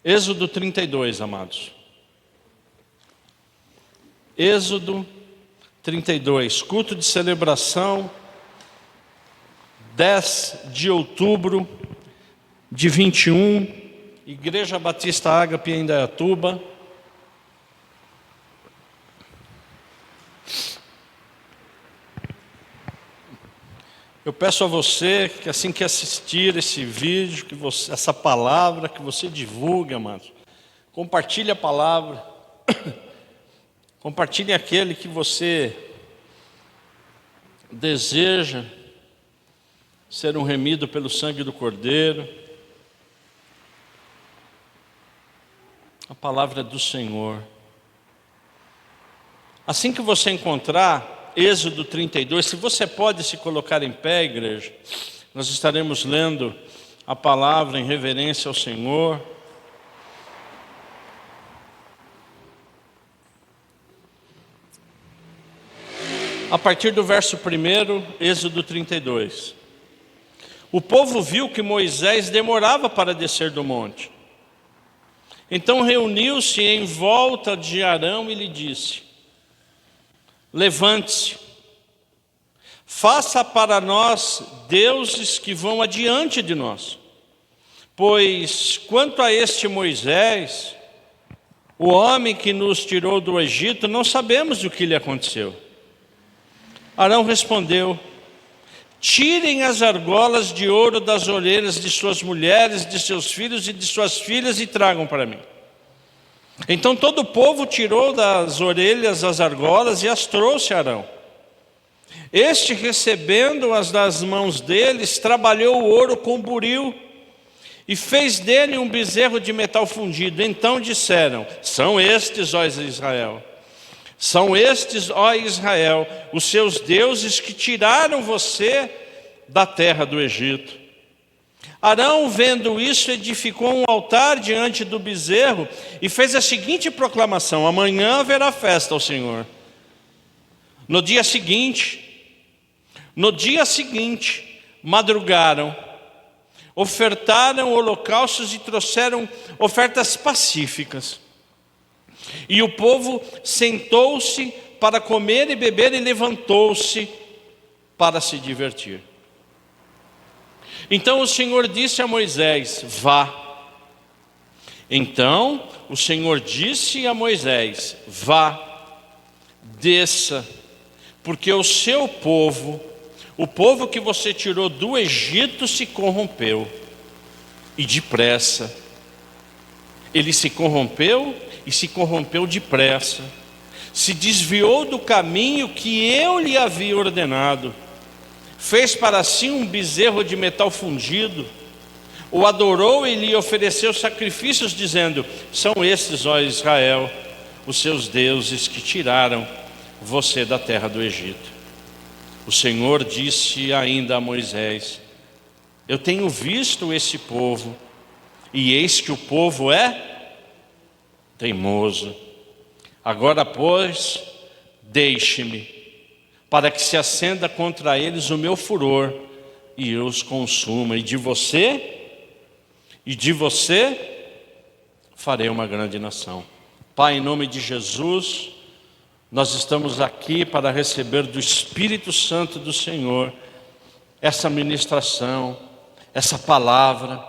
Êxodo 32, amados. Êxodo 32, culto de celebração, 10 de outubro de 21, Igreja Batista Ágape em Indaiatuba. Eu peço a você que assim que assistir esse vídeo, que você, essa palavra, que você divulgue, amados. Compartilhe a palavra. Compartilhe aquele que você deseja ser um remido pelo sangue do Cordeiro. A palavra do Senhor. Assim que você encontrar Êxodo 32, se você pode se colocar em pé, igreja, nós estaremos lendo a palavra em reverência ao Senhor. A partir do verso 1, Êxodo 32. O povo viu que Moisés demorava para descer do monte. Então reuniu-se em volta de Arão e lhe disse: levante-se, faça para nós deuses que vão adiante de nós. Pois quanto a este Moisés, o homem que nos tirou do Egito, não sabemos o que lhe aconteceu. Arão respondeu: tirem as argolas de ouro das orelhas de suas mulheres, de seus filhos e de suas filhas e tragam para mim. Então todo o povo tirou das orelhas as argolas e as trouxe a Arão. Este, recebendo-as das mãos deles, trabalhou o ouro com buril e fez dele um bezerro de metal fundido. Então disseram: são estes, ó Israel, são estes, ó Israel, os seus deuses que tiraram você da terra do Egito. Arão, vendo isso, edificou um altar diante do bezerro e fez a seguinte proclamação: amanhã haverá festa ao Senhor. No dia seguinte, madrugaram, ofertaram holocaustos e trouxeram ofertas pacíficas. E o povo sentou-se para comer e beber e levantou-se para se divertir. Então o Senhor disse a Moisés: vá. Então o Senhor disse a Moisés: vá, desça, porque o seu povo, o povo que você tirou do Egito, se corrompeu, e depressa. Ele se corrompeu e se corrompeu depressa, se desviou do caminho que eu lhe havia ordenado, fez para si um bezerro de metal fundido, o adorou e lhe ofereceu sacrifícios, dizendo: são estes, ó Israel, os seus deuses que tiraram você da terra do Egito. O Senhor disse ainda a Moisés: eu tenho visto esse povo, e eis que o povo é teimoso. Agora, pois, deixe-me, para que se acenda contra eles o meu furor e eu os consuma, e de você farei uma grande nação. Pai, em nome de Jesus, nós estamos aqui para receber do Espírito Santo do Senhor essa ministração, essa palavra,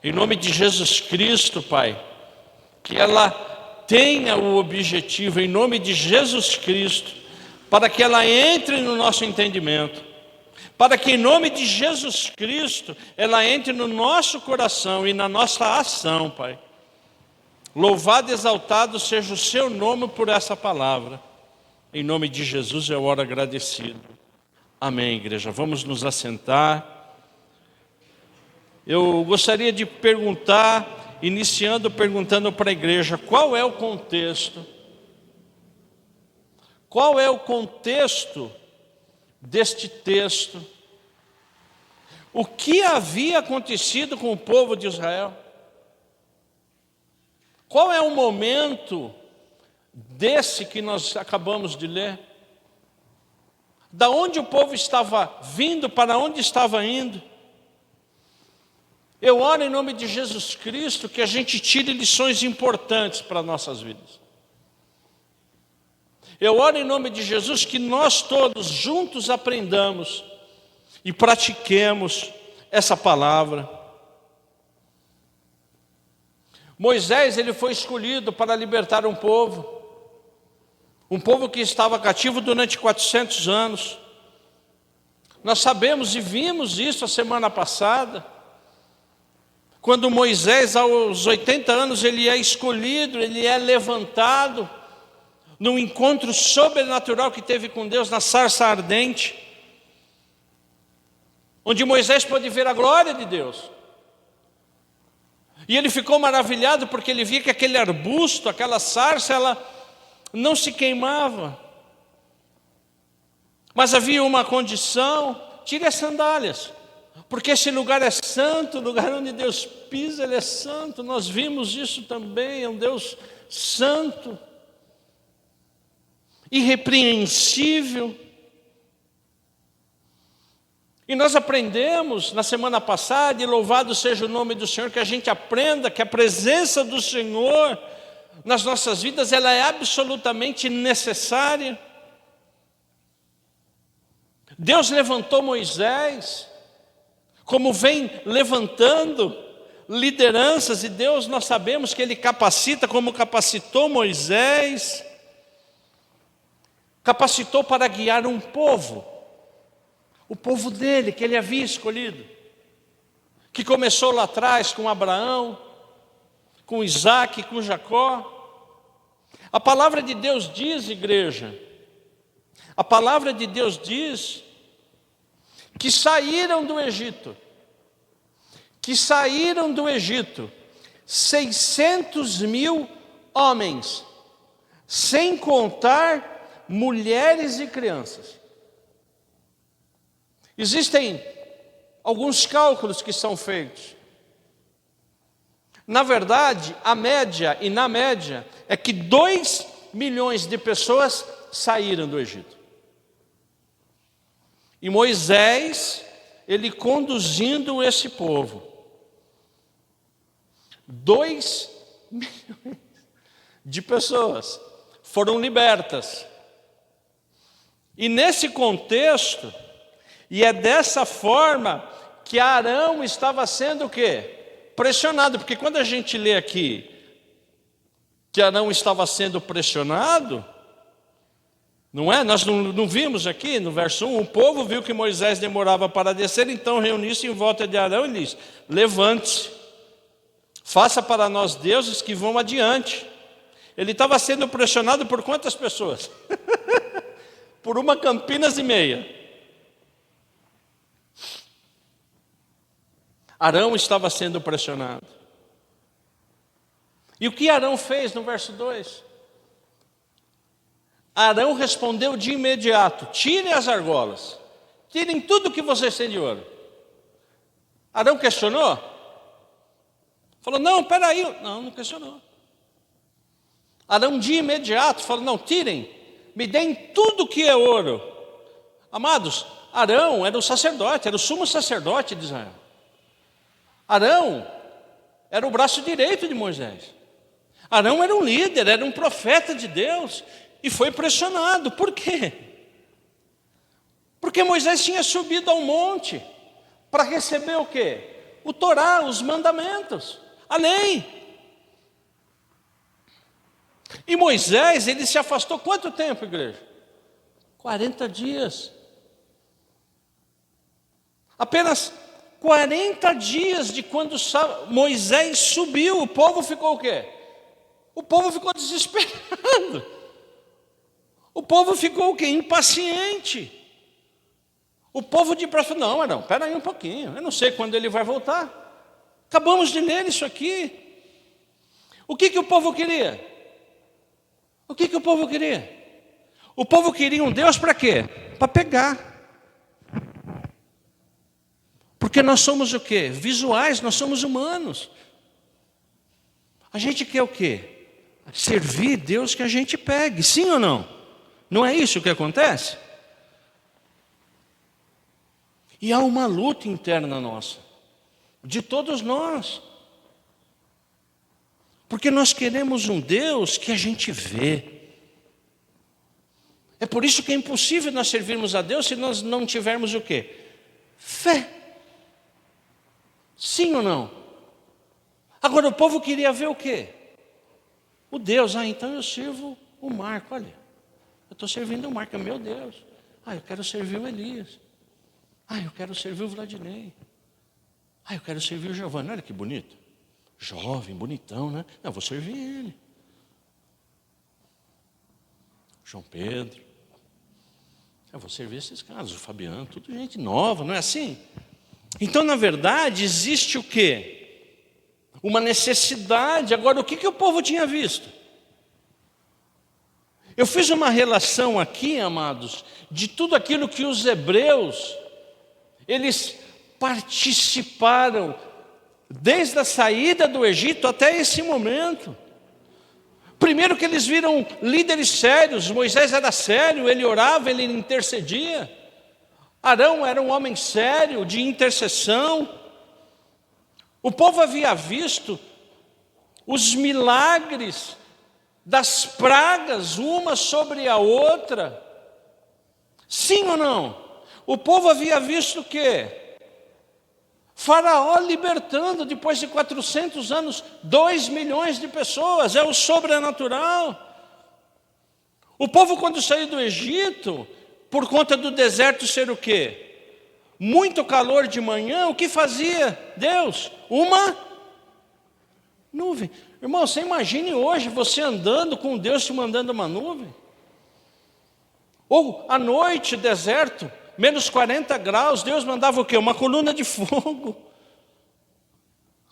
em nome de Jesus Cristo, Pai, que ela tenha o objetivo, em nome de Jesus Cristo, para que ela entre no nosso entendimento, para que em nome de Jesus Cristo ela entre no nosso coração e na nossa ação, Pai. Louvado e exaltado seja o seu nome por essa palavra. Em nome de Jesus eu oro agradecido. Amém, igreja. Vamos nos assentar. Eu gostaria de perguntar, perguntando para a igreja, qual é o contexto? Qual é o contexto deste texto? O que havia acontecido com o povo de Israel? Qual é o momento desse que nós acabamos de ler? Da onde o povo estava vindo, para onde estava indo? Eu oro em nome de Jesus Cristo que a gente tire lições importantes para nossas vidas. Eu oro em nome de Jesus que nós todos juntos aprendamos e pratiquemos essa palavra. Moisés, ele foi escolhido para libertar um povo que estava cativo durante 400 anos. Nós sabemos e vimos isso a semana passada, quando Moisés, aos 80 anos, ele é escolhido, ele é levantado, num encontro sobrenatural que teve com Deus na sarça ardente, onde Moisés pôde ver a glória de Deus. E ele ficou maravilhado porque ele via que aquele arbusto, aquela sarça, ela não se queimava. Mas havia uma condição: tire as sandálias, porque esse lugar é santo, o lugar onde Deus pisa, ele é santo. Nós vimos isso também, é um Deus santo, irrepreensível. E nós aprendemos na semana passada, e louvado seja o nome do Senhor, que a gente aprenda que a presença do Senhor nas nossas vidas, ela é absolutamente necessária. Deus levantou Moisés, como vem levantando lideranças, e Deus, nós sabemos que Ele capacita, como capacitou Moisés, capacitou para guiar um povo, o povo dele, que ele havia escolhido, que começou lá atrás com Abraão, com Isaac, com Jacó. A palavra de Deus diz, igreja, a palavra de Deus diz que saíram do Egito, 600.000 homens, sem contar mulheres e crianças. Existem alguns cálculos que são feitos. Na verdade, na média, é que 2 milhões de pessoas saíram do Egito. E Moisés, ele conduzindo esse povo, 2 milhões de pessoas foram libertas. E nesse contexto, e é dessa forma que Arão estava sendo o quê? Pressionado, porque quando a gente lê aqui que Arão estava sendo pressionado, não é? Nós não vimos aqui no verso 1, o povo viu que Moisés demorava para descer, então reuniu-se em volta de Arão e disse: levante-se, faça para nós deuses que vão adiante. Ele estava sendo pressionado por quantas pessoas? Por uma Campinas e meia. Arão estava sendo pressionado. E o que Arão fez no verso 2? Arão respondeu de imediato: tirem as argolas, tirem tudo que vocês têm de ouro. Arão questionou? Falou: não, peraí. Não questionou. Arão de imediato falou: não, tirem, me deem tudo que é ouro. Amados, Arão era o sacerdote, era o sumo sacerdote de Israel. Arão era o braço direito de Moisés. Arão era um líder, era um profeta de Deus, e foi pressionado. Por quê? Porque Moisés tinha subido ao monte para receber o quê? O Torá, os mandamentos, a lei. E Moisés, ele se afastou quanto tempo, igreja? 40 dias. Apenas 40 dias de quando Moisés subiu, o povo ficou o quê? O povo ficou desesperado. O povo ficou o quê? Impaciente. O povo de praça, não, Arão, espera aí um pouquinho, eu não sei quando ele vai voltar. Acabamos de ler isso aqui. O que o povo queria? O que o povo queria? O povo queria um Deus para quê? Para pegar. Porque nós somos o quê? Visuais, nós somos humanos. A gente quer o quê? Servir Deus que a gente pegue, sim ou não? Não é isso que acontece? E há uma luta interna nossa. de todos nós. Porque nós queremos um Deus que a gente vê. É por isso que é impossível nós servirmos a Deus se nós não tivermos o quê? Fé. Sim ou não? Agora o povo queria ver o quê? O Deus. Então eu sirvo o Marco. Olha, eu estou servindo o Marco, meu Deus. Eu quero servir o Elias. Eu quero servir o Vladinei. Eu quero servir o Giovanni. Olha que bonito. Jovem, bonitão, né? Eu vou servir ele. João Pedro. Eu vou servir esses caras, o Fabiano, tudo gente nova, não é assim? Então, na verdade, existe o quê? Uma necessidade. Agora, o que o povo tinha visto? Eu fiz uma relação aqui, amados, de tudo aquilo que os hebreus, eles participaram, desde a saída do Egito até esse momento. Primeiro que eles viram líderes sérios. Moisés era sério, ele orava, ele intercedia. Arão era um homem sério, de intercessão. O povo havia visto os milagres das pragas, uma sobre a outra. Sim ou não? O povo havia visto o quê? Faraó libertando, depois de 400 anos, 2 milhões de pessoas. É o sobrenatural. O povo, quando saiu do Egito, por conta do deserto ser o quê? Muito calor de manhã, o que fazia Deus? Uma nuvem. Irmão, você imagine hoje você andando com Deus te mandando uma nuvem. Ou à noite, deserto, menos 40 graus, Deus mandava o quê? Uma coluna de fogo.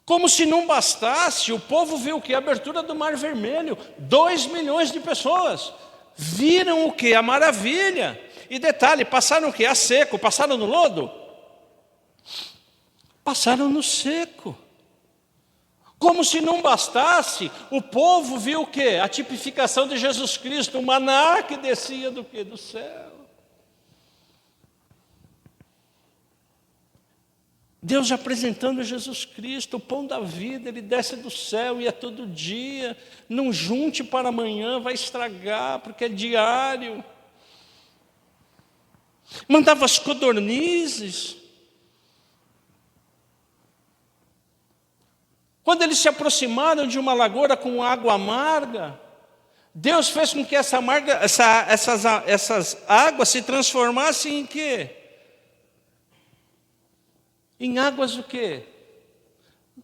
Como se não bastasse, o povo viu o quê? A abertura do Mar Vermelho. 2 milhões de pessoas viram o quê? A maravilha. E detalhe, passaram o quê? A seco. Passaram no lodo? Passaram no seco. Como se não bastasse, o povo viu o quê? A tipificação de Jesus Cristo, o maná que descia do quê? Do céu. Deus apresentando Jesus Cristo, o pão da vida, Ele desce do céu e é todo dia. Não junte para amanhã, vai estragar, porque é diário. Mandava as codornizes. Quando eles se aproximaram de uma lagoa com água amarga, Deus fez com que essas águas se transformassem em quê? Em águas o quê?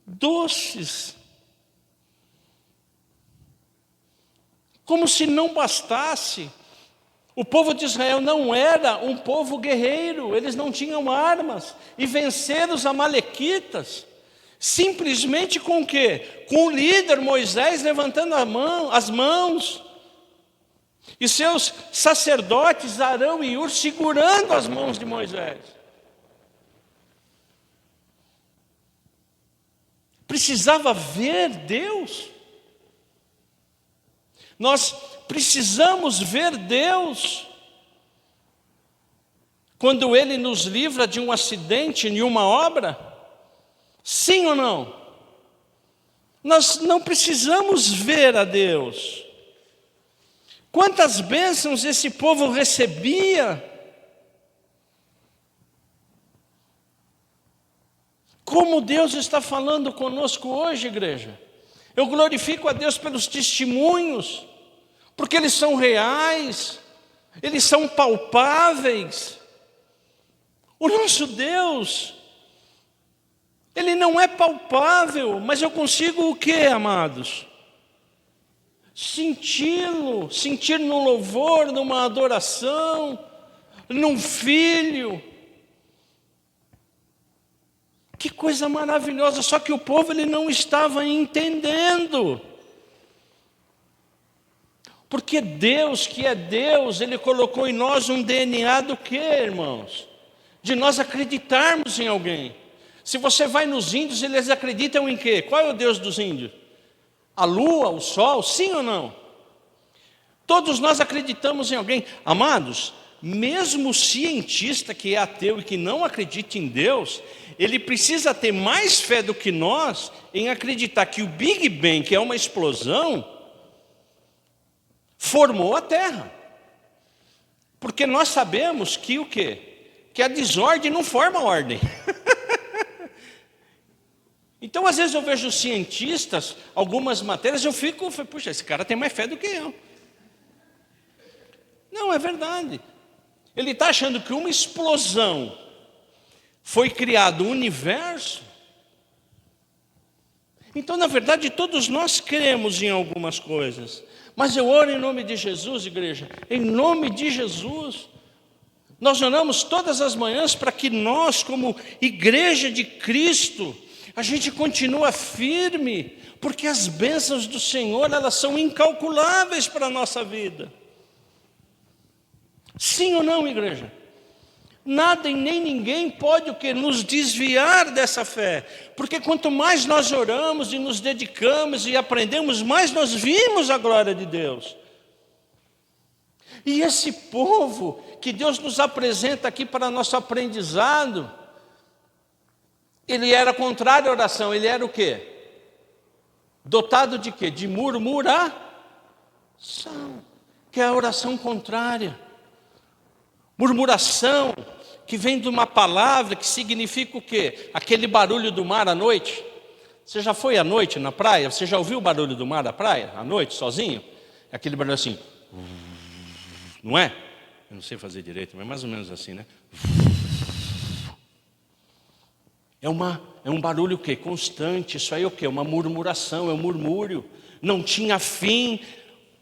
Doces. Como se não bastasse, o povo de Israel não era um povo guerreiro, eles não tinham armas, e venceram os amalequitas, simplesmente com o quê? Com o líder Moisés levantando as mãos, e seus sacerdotes Arão e Hur segurando as mãos de Moisés. Precisava ver Deus. Nós precisamos ver Deus quando Ele nos livra de um acidente em uma obra. Sim ou não? Nós não precisamos ver a Deus. Quantas bênçãos esse povo recebia. Como Deus está falando conosco hoje, igreja. Eu glorifico a Deus pelos testemunhos, porque eles são reais, eles são palpáveis. O nosso Deus, Ele não é palpável, mas eu consigo o quê, amados? Senti-lo, sentir no louvor, numa adoração, num filho. Que coisa maravilhosa, só que o povo ele não estava entendendo. Porque Deus, que é Deus, Ele colocou em nós um DNA do quê, irmãos? De nós acreditarmos em alguém. Se você vai nos índios, eles acreditam em quê? Qual é o Deus dos índios? A lua, o sol, sim ou não? Todos nós acreditamos em alguém. Amados, mesmo o cientista que é ateu e que não acredita em Deus, ele precisa ter mais fé do que nós em acreditar que o Big Bang, que é uma explosão, formou a Terra. Porque nós sabemos que o quê? Que a desordem não forma ordem. Então, às vezes eu vejo cientistas, algumas matérias, eu fico, puxa, esse cara tem mais fé do que eu. Não, é verdade. Ele está achando que uma explosão foi criado o universo. Então, na verdade, todos nós cremos em algumas coisas. Mas eu oro em nome de Jesus, igreja, em nome de Jesus. Nós oramos todas as manhãs para que nós, como igreja de Cristo, a gente continua firme, porque as bênçãos do Senhor, elas são incalculáveis para a nossa vida. Sim ou não, igreja? Nada e nem ninguém pode o que nos desviar dessa fé, porque quanto mais nós oramos e nos dedicamos e aprendemos, mais nós vimos a glória de Deus. E esse povo que Deus nos apresenta aqui para nosso aprendizado, ele era contrário à oração, ele era o quê? Dotado de quê? De murmuração, que é a oração contrária. Murmuração, que vem de uma palavra que significa o quê? Aquele barulho do mar à noite. Você já foi à noite na praia? Você já ouviu o barulho do mar da praia? À noite, sozinho? É aquele barulho assim, não é? Eu não sei fazer direito, mas mais ou menos assim, né? É um barulho o quê? Constante. Isso aí é o quê? Uma murmuração, é um murmúrio. Não tinha fim.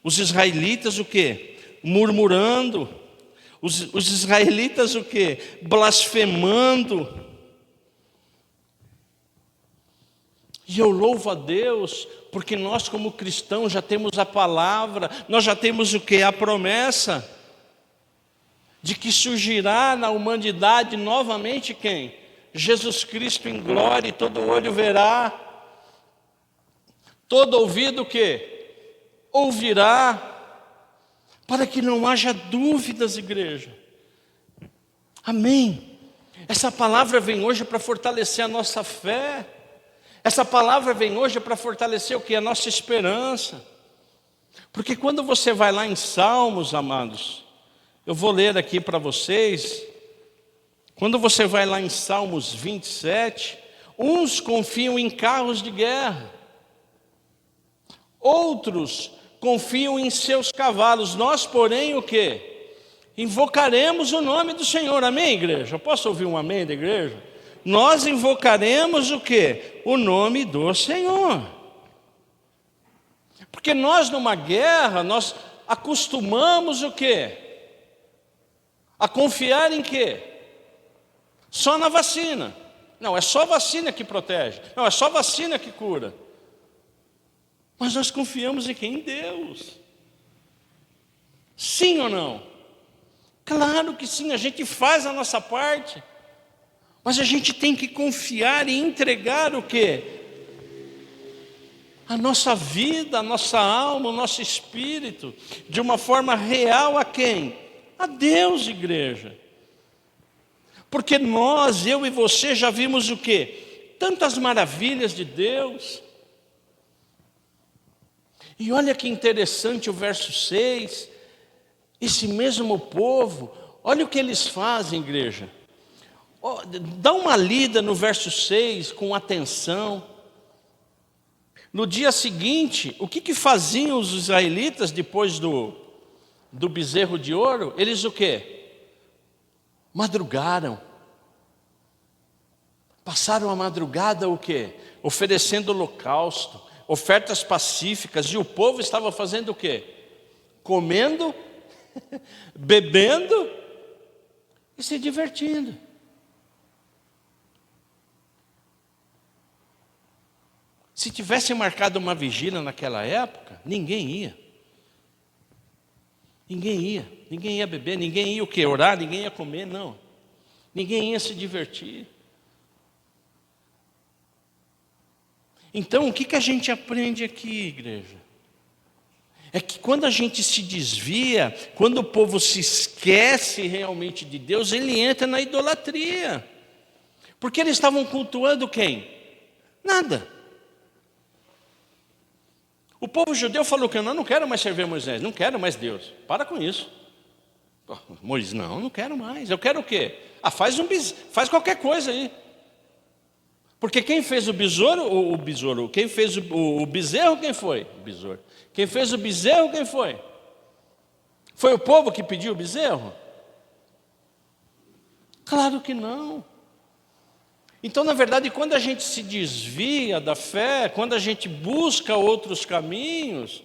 Os israelitas o quê? Murmurando. Os israelitas o quê? Blasfemando. E eu louvo a Deus, porque nós como cristãos já temos a palavra, nós já temos o quê? A promessa de que surgirá na humanidade novamente quem? Jesus Cristo em glória, e todo olho verá, todo ouvido o quê? Ouvirá, para que não haja dúvidas, igreja. Amém. Essa palavra vem hoje para fortalecer a nossa fé. Essa palavra vem hoje para fortalecer o que? A nossa esperança. Porque quando você vai lá em Salmos, amados, eu vou ler aqui para vocês. Quando você vai lá em Salmos 27, uns confiam em carros de guerra, outros confiam em seus cavalos. Nós, porém, o quê? Invocaremos o nome do Senhor. Amém, igreja? Eu posso ouvir um amém da igreja? Nós invocaremos o quê? O nome do Senhor. Porque nós numa guerra, nós acostumamos o quê? A confiar em quê? Só na vacina. Não, é só vacina que protege. Não, é só vacina que cura. Mas nós confiamos em quem? Em Deus. Sim ou não? Claro que sim, a gente faz a nossa parte. Mas a gente tem que confiar e entregar o quê? A nossa vida, a nossa alma, o nosso espírito, de uma forma real a quem? A Deus, igreja. Porque nós, eu e você, já vimos o quê? Tantas maravilhas de Deus. E olha que interessante o verso 6. Esse mesmo povo, olha o que eles fazem, igreja. Dá uma lida no verso 6 com atenção. No dia seguinte, o que faziam os israelitas depois do bezerro de ouro? Eles o quê? Madrugaram. Passaram a madrugada o quê? Oferecendo holocausto, ofertas pacíficas. E o povo estava fazendo o quê? Comendo, bebendo e se divertindo. Se tivesse marcado uma vigília naquela época, ninguém ia. Ninguém ia beber, ninguém ia o quê? Orar, ninguém ia comer, não. Ninguém ia se divertir. Então, o que a gente aprende aqui, igreja? É que quando a gente se desvia, quando o povo se esquece realmente de Deus, ele entra na idolatria. Porque eles estavam cultuando quem? Nada. O povo judeu falou que eu não quero mais servir Moisés, não quero mais Deus. Para com isso. Moisés, não quero mais. Eu quero o quê? Faz qualquer coisa aí. Porque quem fez o besouro, quem fez o bezerro, quem foi? O besouro. Quem fez o bezerro, quem foi? Foi o povo que pediu o bezerro? Claro que não. Então, na verdade, quando a gente se desvia da fé, quando a gente busca outros caminhos,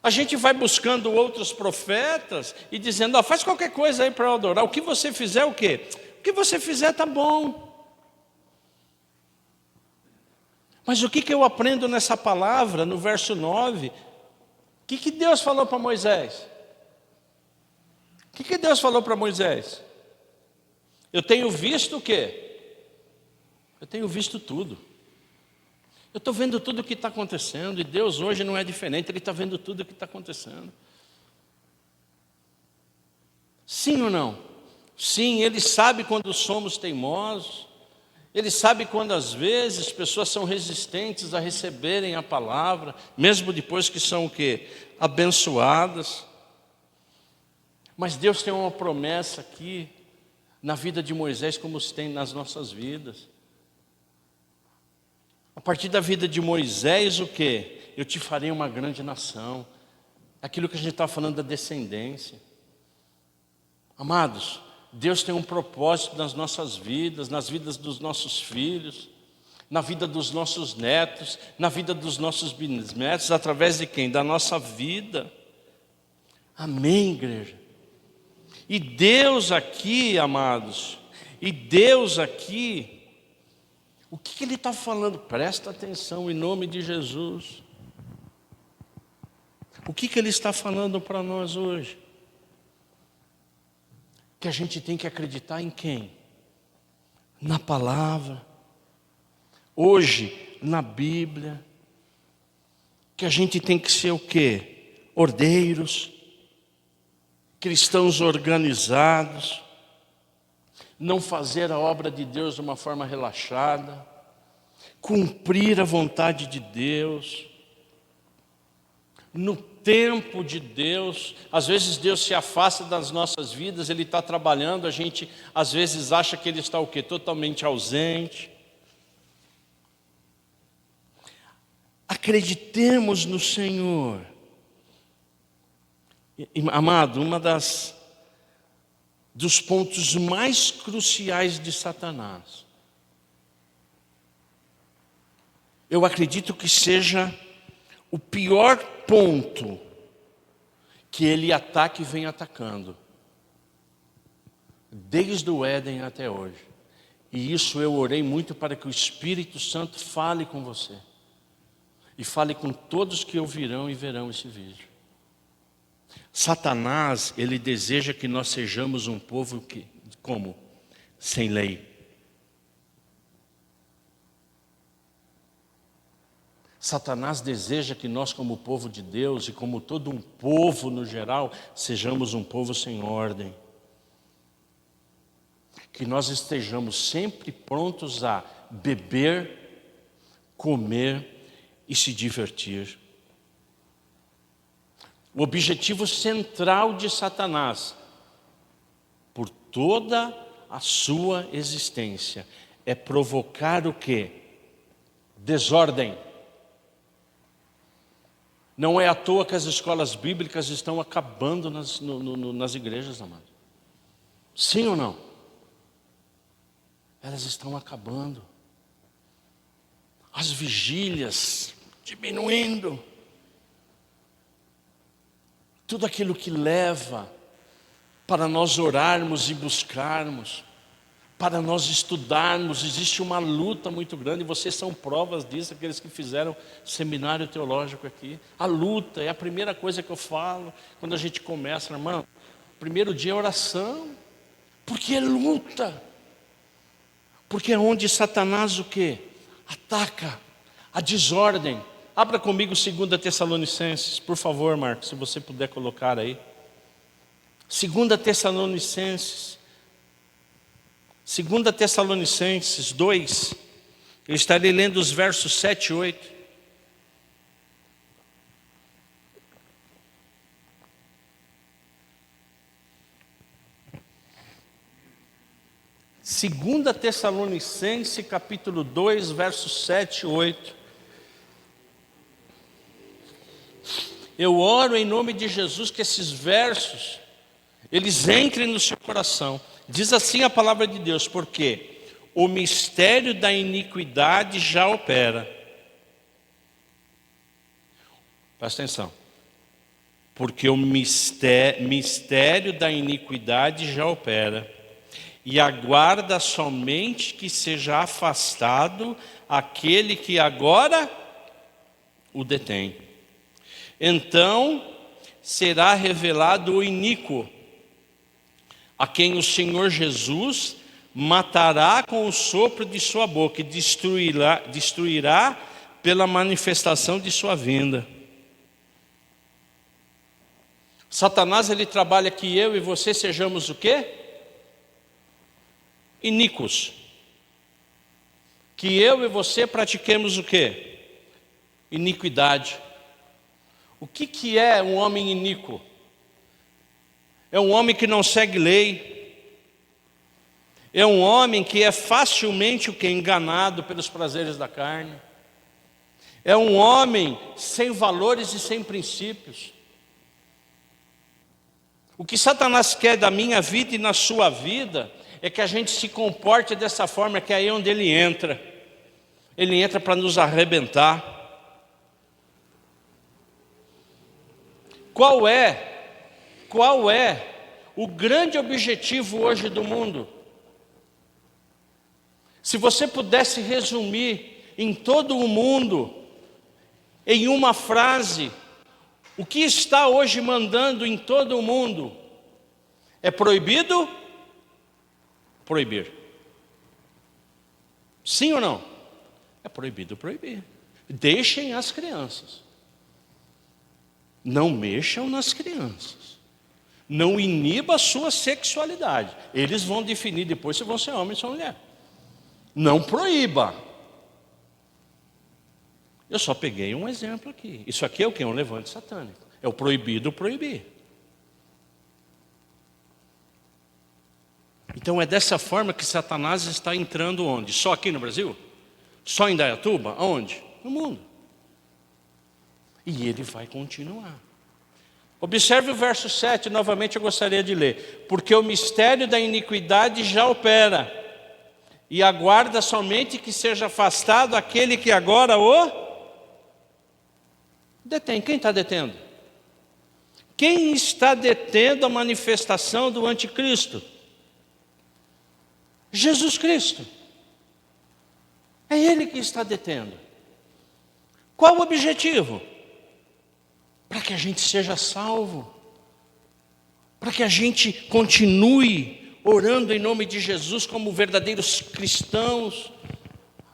a gente vai buscando outros profetas e dizendo, faz qualquer coisa aí para eu adorar. O que você fizer, o quê? O que você fizer está bom. Mas o que eu aprendo nessa palavra, no verso 9? O que Deus falou para Moisés? O que Deus falou para Moisés? Eu tenho visto o quê? Eu tenho visto tudo. Eu estou vendo tudo o que está acontecendo. E Deus hoje não é diferente. Ele está vendo tudo o que está acontecendo. Sim ou não? Sim, Ele sabe quando somos teimosos. Ele sabe quando às vezes pessoas são resistentes a receberem a palavra, mesmo depois que são o quê? Abençoadas. Mas Deus tem uma promessa aqui na vida de Moisés, como se tem nas nossas vidas. A partir da vida de Moisés, o quê? Eu te farei uma grande nação. Aquilo que a gente está falando da descendência. Amados, Deus tem um propósito nas nossas vidas, nas vidas dos nossos filhos, na vida dos nossos netos, na vida dos nossos bisnetos, através de quem? Da nossa vida. Amém, igreja? E Deus aqui, amados, o que Ele está falando? Presta atenção em nome de Jesus. O que Ele está falando para nós hoje? Que a gente tem que acreditar em quem? Na palavra. Hoje, na Bíblia. Que a gente tem que ser o quê? Ordeiros. Cristãos organizados. Não fazer a obra de Deus de uma forma relaxada. Cumprir a vontade de Deus. No tempo de Deus, às vezes Deus se afasta das nossas vidas, Ele está trabalhando, a gente às vezes acha que Ele está o quê? Totalmente ausente. Acreditemos no Senhor. Amado, dos pontos mais cruciais de Satanás, eu acredito que seja o pior ponto que ele ataca e vem atacando, desde o Éden até hoje. E isso eu orei muito para que o Espírito Santo fale com você. E fale com todos que ouvirão e verão esse vídeo. Satanás, ele deseja que nós sejamos um povo que, como? Sem lei. Satanás deseja que nós, como povo de Deus e como todo um povo no geral, sejamos um povo sem ordem. Que nós estejamos sempre prontos a beber, comer e se divertir. O objetivo central de Satanás, por toda a sua existência, é provocar o quê? Desordem. Não é à toa que as escolas bíblicas estão acabando nas igrejas, amado. Sim ou não? Elas estão acabando. As vigílias diminuindo. Tudo aquilo que leva para nós orarmos e buscarmos, para nós estudarmos, existe uma luta muito grande, e vocês são provas disso, aqueles que fizeram seminário teológico aqui. A luta é a primeira coisa que eu falo, quando a gente começa, irmão, primeiro dia é oração, porque é luta, porque é onde Satanás o quê? Ataca a desordem. Abra comigo 2 Tessalonicenses, por favor, Marcos, se você puder colocar aí. 2 Tessalonicenses. 2 Tessalonicenses 2, eu estarei lendo os versos 7 e 8. Segunda Tessalonicenses, capítulo 2, versos 7 e 8. Eu oro em nome de Jesus que esses versos, eles entrem no seu coração. Diz assim a palavra de Deus, porque o mistério da iniquidade já opera. Presta atenção. Porque o mistério da iniquidade já opera. E aguarda somente que seja afastado aquele que agora o detém. Então será revelado o iníquo, a quem o Senhor Jesus matará com o sopro de sua boca e destruirá pela manifestação de sua vinda. Satanás, ele trabalha que eu e você sejamos o quê? Iníquos. Que eu e você pratiquemos o quê? Iniquidade. O que é um homem iníquo? É um homem que não segue lei. É um homem que é facilmente o que? Enganado pelos prazeres da carne. É um homem sem valores e sem princípios. O que Satanás quer da minha vida e na sua vida é que a gente se comporte dessa forma, que é aí onde ele entra. Ele entra para nos arrebentar. Qual é o grande objetivo hoje do mundo? Se você pudesse resumir em todo o mundo, em uma frase, o que está hoje mandando em todo o mundo? É proibido? Proibir. Sim ou não? É proibido proibir. Deixem as crianças. Não mexam nas crianças. Não iniba a sua sexualidade. Eles vão definir depois se vão ser homem ou se mulher. Não proíba. Eu só peguei um exemplo aqui. Isso aqui é o que? Um levante satânico. É o proibido proibir. Então é dessa forma que Satanás está entrando onde? Só aqui no Brasil? Só em Indaiatuba? Aonde? No mundo. E ele vai continuar. Observe o verso 7, novamente eu gostaria de ler. Porque o mistério da iniquidade já opera, e aguarda somente que seja afastado aquele que agora o detém. Quem está detendo? Quem está detendo a manifestação do anticristo? Jesus Cristo. É Ele que está detendo. Qual o objetivo? Para que a gente seja salvo. Para que a gente continue orando em nome de Jesus como verdadeiros cristãos,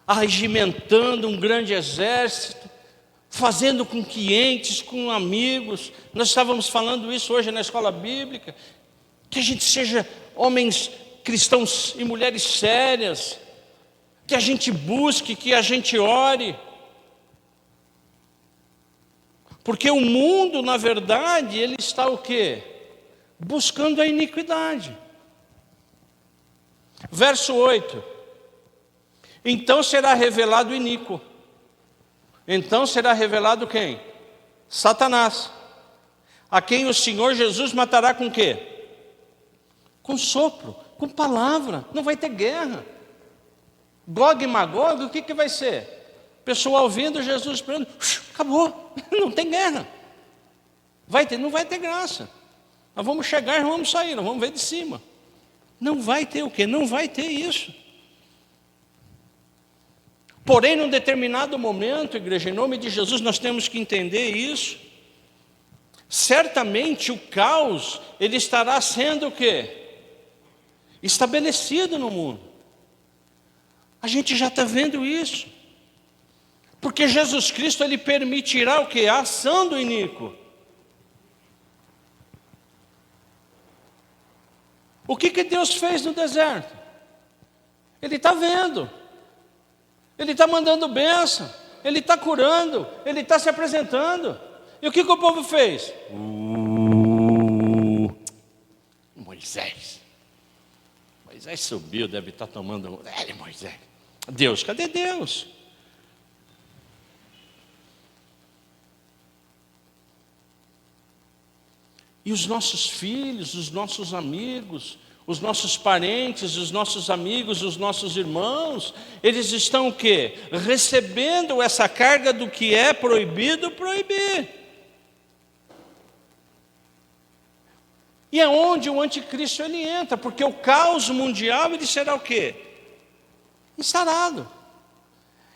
arregimentando um grande exército, fazendo com clientes, com amigos. Nós estávamos falando isso hoje na escola bíblica, que a gente seja homens cristãos e mulheres sérias, que a gente busque, que a gente ore. Porque o mundo, na verdade, ele está o quê? Buscando a iniquidade. Verso 8. Então será revelado o iníquo. Então será revelado quem? Satanás. A quem o Senhor Jesus matará com quê? Com sopro, com palavra. Não vai ter guerra. Gog e Magog, o que vai ser? Pessoal ouvindo Jesus esperando, acabou, não tem guerra. Não vai ter graça. Nós vamos chegar e vamos sair, nós vamos ver de cima. Não vai ter o quê? Não vai ter isso. Porém, num determinado momento, igreja, em nome de Jesus, nós temos que entender isso. Certamente o caos, ele estará sendo o quê? Estabelecido no mundo. A gente já está vendo isso. Porque Jesus Cristo, ele permitirá o quê? A ação do iníquo. O que Deus fez no deserto? Ele está vendo, ele está mandando bênção, ele está curando, ele está se apresentando. E o que o povo fez? Moisés subiu, deve estar tomando. Moisés. Deus, cadê Deus? E os nossos filhos, os nossos amigos, os nossos parentes, os nossos amigos, os nossos irmãos, eles estão o quê? Recebendo essa carga do que é proibido proibir. E é onde o anticristo ele entra, porque o caos mundial ele será o quê? Instalado.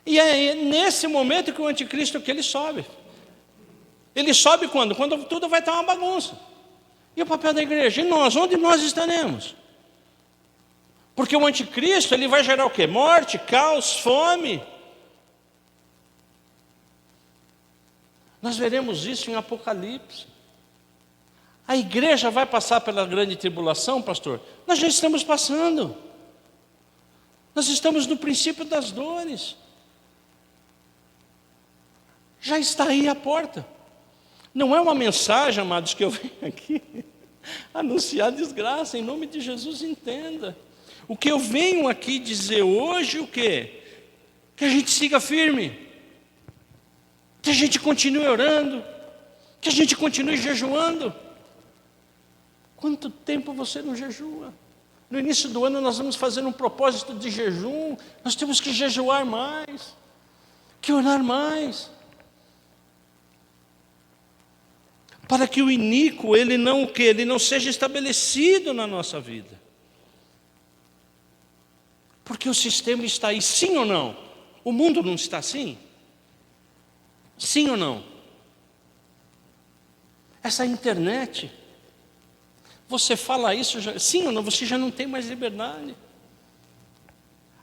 E é nesse momento que o anticristo que ele sobe. Ele sobe quando? Quando tudo vai estar uma bagunça. E o papel da igreja? E nós? Onde nós estaremos? Porque o anticristo ele vai gerar o quê? Morte, caos, fome. Nós veremos isso em Apocalipse. A igreja vai passar pela grande tribulação, pastor? Nós já estamos passando. Nós estamos no princípio das dores. Já está aí a porta. Não é uma mensagem, amados, que eu venho aqui anunciar desgraça, em nome de Jesus, entenda. O que eu venho aqui dizer hoje, o quê? Que a gente siga firme, que a gente continue orando, que a gente continue jejuando. Quanto tempo você não jejua? No início do ano nós vamos fazer um propósito de jejum, nós temos que jejuar mais, que orar mais. Para que o iníquo, ele não seja estabelecido na nossa vida. Porque o sistema está aí, sim ou não? O mundo não está assim? Sim ou não? Essa internet, você fala isso, sim ou não? Você já não tem mais liberdade.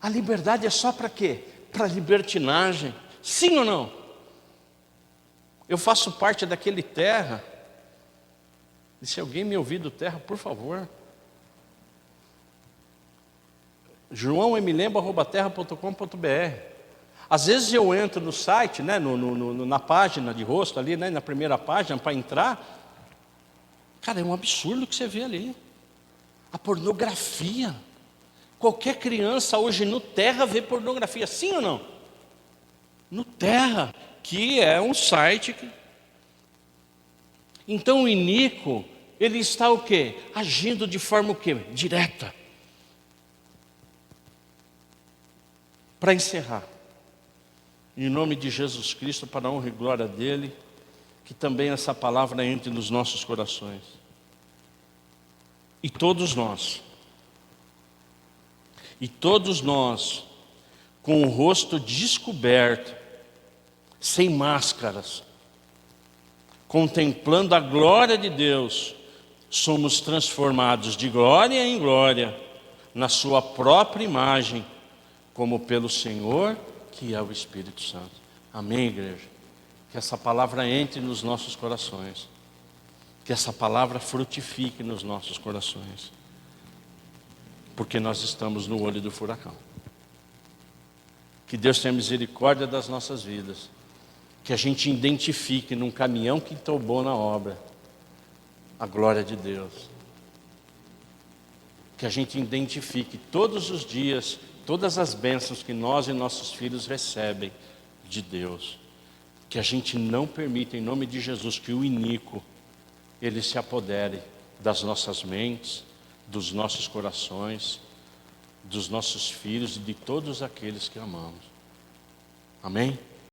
A liberdade é só para quê? Para libertinagem, sim ou não? Eu faço parte daquele Terra. E se alguém me ouvir do Terra, por favor. joaoemilembro@terra.com.br. Às vezes eu entro no site, né, na página de rosto ali, né, na primeira página, para entrar. Cara, é um absurdo o que você vê ali. A pornografia. Qualquer criança hoje no Terra vê pornografia, sim ou não? No Terra, que é um site que... Então o iníquo, ele está o quê? Agindo de forma o quê? Direta. Para encerrar, em nome de Jesus Cristo, para a honra e glória dele, que também essa palavra entre nos nossos corações. E todos nós, com o rosto descoberto, sem máscaras, contemplando a glória de Deus, somos transformados de glória em glória, na sua própria imagem, como pelo Senhor, que é o Espírito Santo. Amém, igreja? Que essa palavra entre nos nossos corações, que essa palavra frutifique nos nossos corações, porque nós estamos no olho do furacão. Que Deus tenha misericórdia das nossas vidas, que a gente identifique num caminhão que tombou na obra a glória de Deus, que a gente identifique todos os dias todas as bênçãos que nós e nossos filhos recebem de Deus, que a gente não permita, em nome de Jesus, que o iníquo ele se apodere das nossas mentes, dos nossos corações, dos nossos filhos e de todos aqueles que amamos. Amém?